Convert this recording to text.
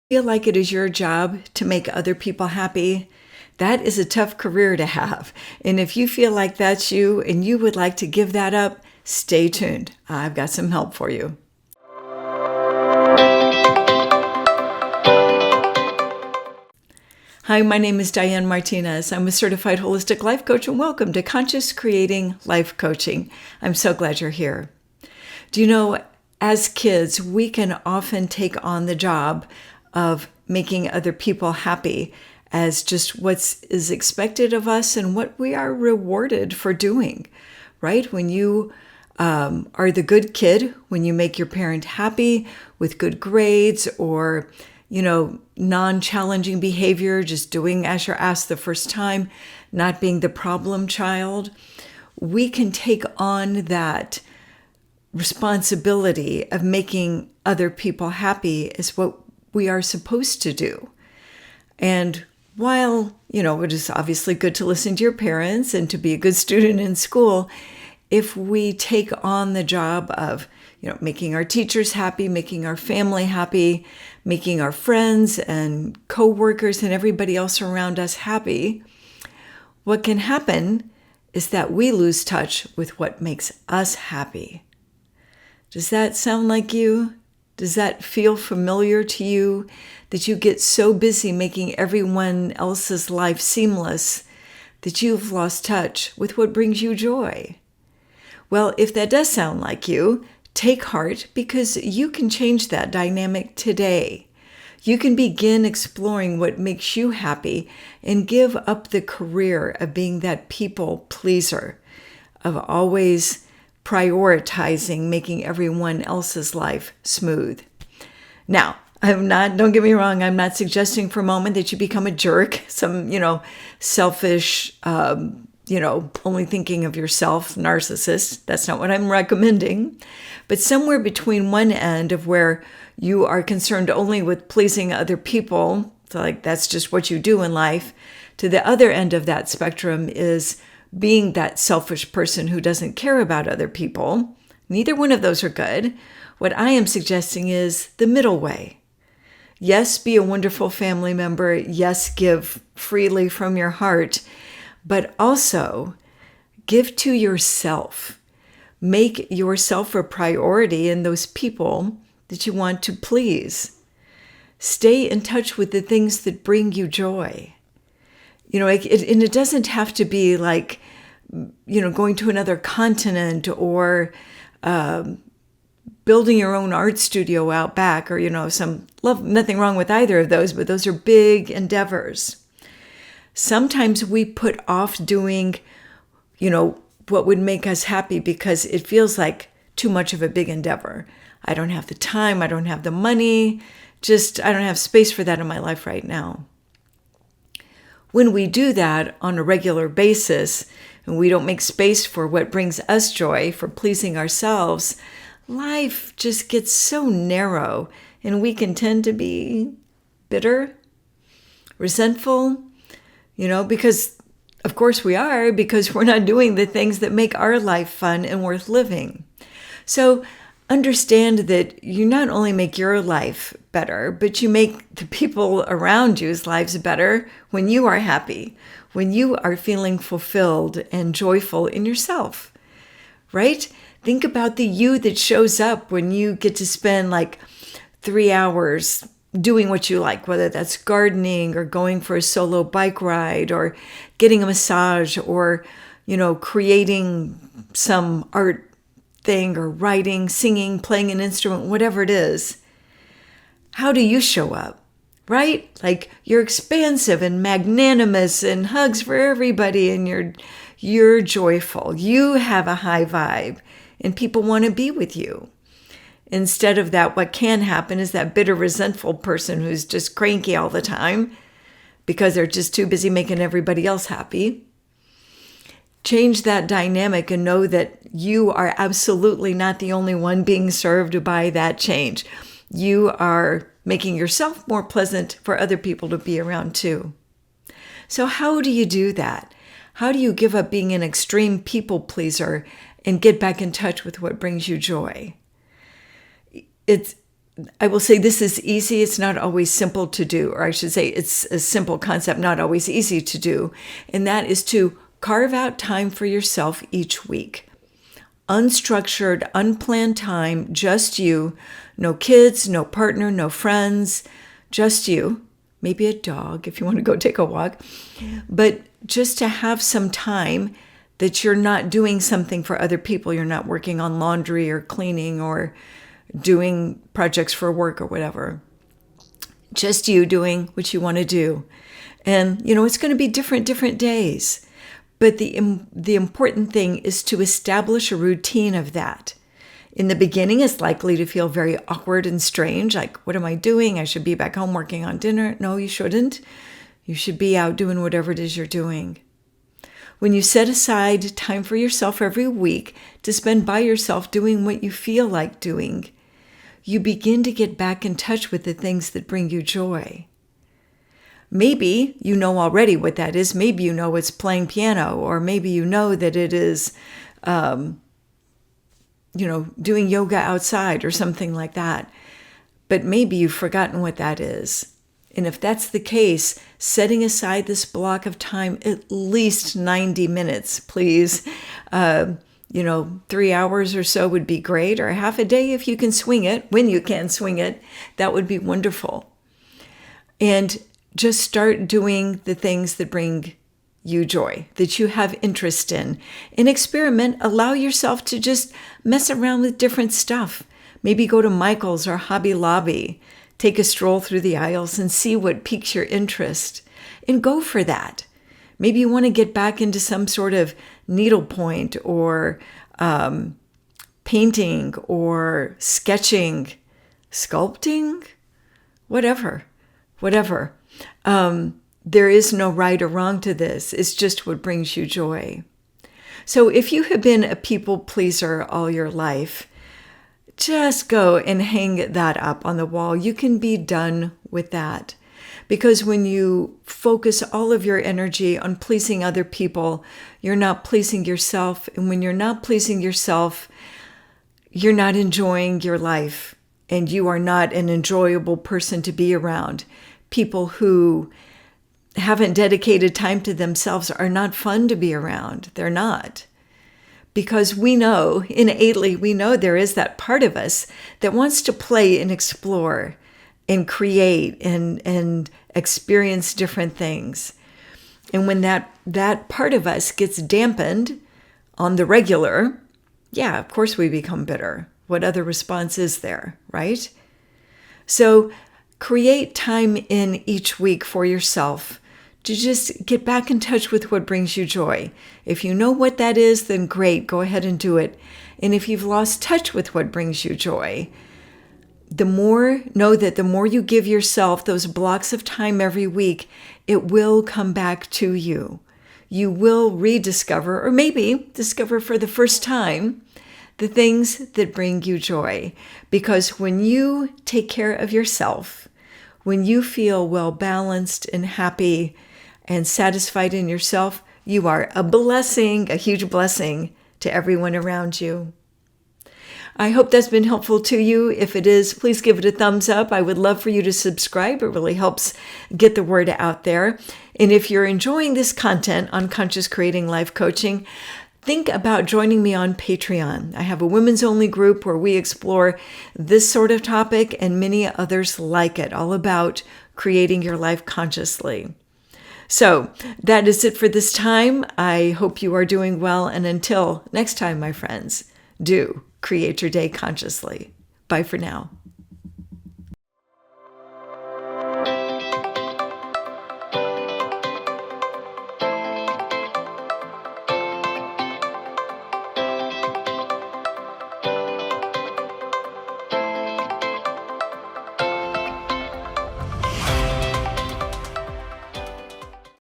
Feel like it is your job to make other people happy, that is a tough career to have. And if you feel like that's you and you would like to give that up, stay tuned. I've got some help for you. Hi, my name is Diane Martinez. I'm a certified holistic life coach, and welcome to Conscious Creating Life Coaching. I'm so glad you're here. Do you know, as kids, we can often take on the job of making other people happy as just what is expected of us and what we are rewarded for doing, right? When you are the good kid, when you make your parent happy with good grades or, non-challenging behavior, just doing as you're asked the first time, not being the problem child, we can take on that responsibility of making other people happy is what we are supposed to do. And while, it is obviously good to listen to your parents and to be a good student in school, if we take on the job of, making our teachers happy, making our family happy, making our friends and coworkers and everybody else around us happy, what can happen is that we lose touch with what makes us happy. Does that sound like you? Does that feel familiar to you, that you get so busy making everyone else's life seamless that you've lost touch with what brings you joy? Well, if that does sound like you, take heart, because you can change that dynamic today. You can begin exploring what makes you happy and give up the career of being that people pleaser, of always prioritizing making everyone else's life smooth. Now, don't get me wrong, I'm not suggesting for a moment that you become a jerk, some, selfish, only thinking of yourself, narcissist. That's not what I'm recommending. But somewhere between one end of where you are concerned only with pleasing other people, so like that's just what you do in life, to the other end of that spectrum is being that selfish person who doesn't care about other people. Neither one of those are good. What I am suggesting is the middle way. Yes, be a wonderful family member. Yes, give freely from your heart, but also give to yourself. Make yourself a priority in those people that you want to please. Stay in touch with the things that bring you joy. And it doesn't have to be like, going to another continent or building your own art studio out back or, nothing wrong with either of those, but those are big endeavors. Sometimes we put off doing, what would make us happy because it feels like too much of a big endeavor. I don't have the time. I don't have the money. I don't have space for that in my life right now. When we do that on a regular basis and we don't make space for what brings us joy, for pleasing ourselves, life just gets so narrow and we can tend to be bitter, resentful, because of course we are, because we're not doing the things that make our life fun and worth living. So understand that you not only make your life better, but you make the people around you's lives better when you are happy, when you are feeling fulfilled and joyful in yourself, right? Think about the you that shows up when you get to spend like 3 hours doing what you like, whether that's gardening or going for a solo bike ride or getting a massage or, creating some art thing or writing, singing, playing an instrument, whatever it is. How do you show up, right? Like you're expansive and magnanimous and hugs for everybody and you're joyful. You have a high vibe and people want to be with you. Instead of that, what can happen is that bitter, resentful person who's just cranky all the time because they're just too busy making everybody else happy. Change that dynamic and know that you are absolutely not the only one being served by that change. You are making yourself more pleasant for other people to be around too. So how do you do that? How do you give up being an extreme people pleaser and get back in touch with what brings you joy? It's I will say this is easy. It's not always simple to do, or I should say it's a simple concept, not always easy to do. And that is to carve out time for yourself each week. Unstructured, unplanned time, just you. No kids, no partner, no friends, just you. Maybe a dog if you want to go take a walk. But just to have some time that you're not doing something for other people. You're not working on laundry or cleaning or doing projects for work or whatever. Just you doing what you want to do. And, it's going to be different days. But the important thing is to establish a routine of that. In the beginning, it's likely to feel very awkward and strange. Like, what am I doing? I should be back home working on dinner. No, you shouldn't. You should be out doing whatever it is you're doing. When you set aside time for yourself every week to spend by yourself doing what you feel like doing, you begin to get back in touch with the things that bring you joy. Maybe you know already what that is. Maybe you know it's playing piano, or maybe you know that it is, doing yoga outside or something like that. But maybe you've forgotten what that is. And if that's the case, setting aside this block of time, at least 90 minutes, please. 3 hours or so would be great, or half a day if you can swing it, when you can swing it, that would be wonderful. And just start doing the things that bring you joy, that you have interest in. And experiment, allow yourself to just mess around with different stuff. Maybe go to Michael's or Hobby Lobby, take a stroll through the aisles and see what piques your interest, and go for that. Maybe you want to get back into some sort of needlepoint or painting or sketching, sculpting, whatever. There is no right or wrong to this. It's just what brings you joy. So if you have been a people pleaser all your life, just go and hang that up on the wall. You can be done with that. Because when you focus all of your energy on pleasing other people, you're not pleasing yourself. And when you're not pleasing yourself, you're not enjoying your life. And you are not an enjoyable person to be around. People who haven't dedicated time to themselves are not fun to be around. They're not. Because we know, innately, there is that part of us that wants to play and explore and create and experience different things. And when that part of us gets dampened on the regular, yeah, of course we become bitter. What other response is there, right? So create time in each week for yourself to just get back in touch with what brings you joy. If you know what that is, then great, go ahead and do it. And if you've lost touch with what brings you joy, know that the more you give yourself those blocks of time every week, it will come back to you. You will rediscover, or maybe discover for the first time, the things that bring you joy. Because when you take care of yourself, when you feel well balanced and happy and satisfied in yourself, you are a blessing, a huge blessing to everyone around you. I hope that's been helpful to you. If it is, please give it a thumbs up. I would love for you to subscribe. It really helps get the word out there. And if you're enjoying this content on Conscious Creating Life Coaching, think about joining me on Patreon. I have a women's only group where we explore this sort of topic and many others like it, all about creating your life consciously. So that is it for this time. I hope you are doing well. And until next time, my friends, do create your day consciously. Bye for now.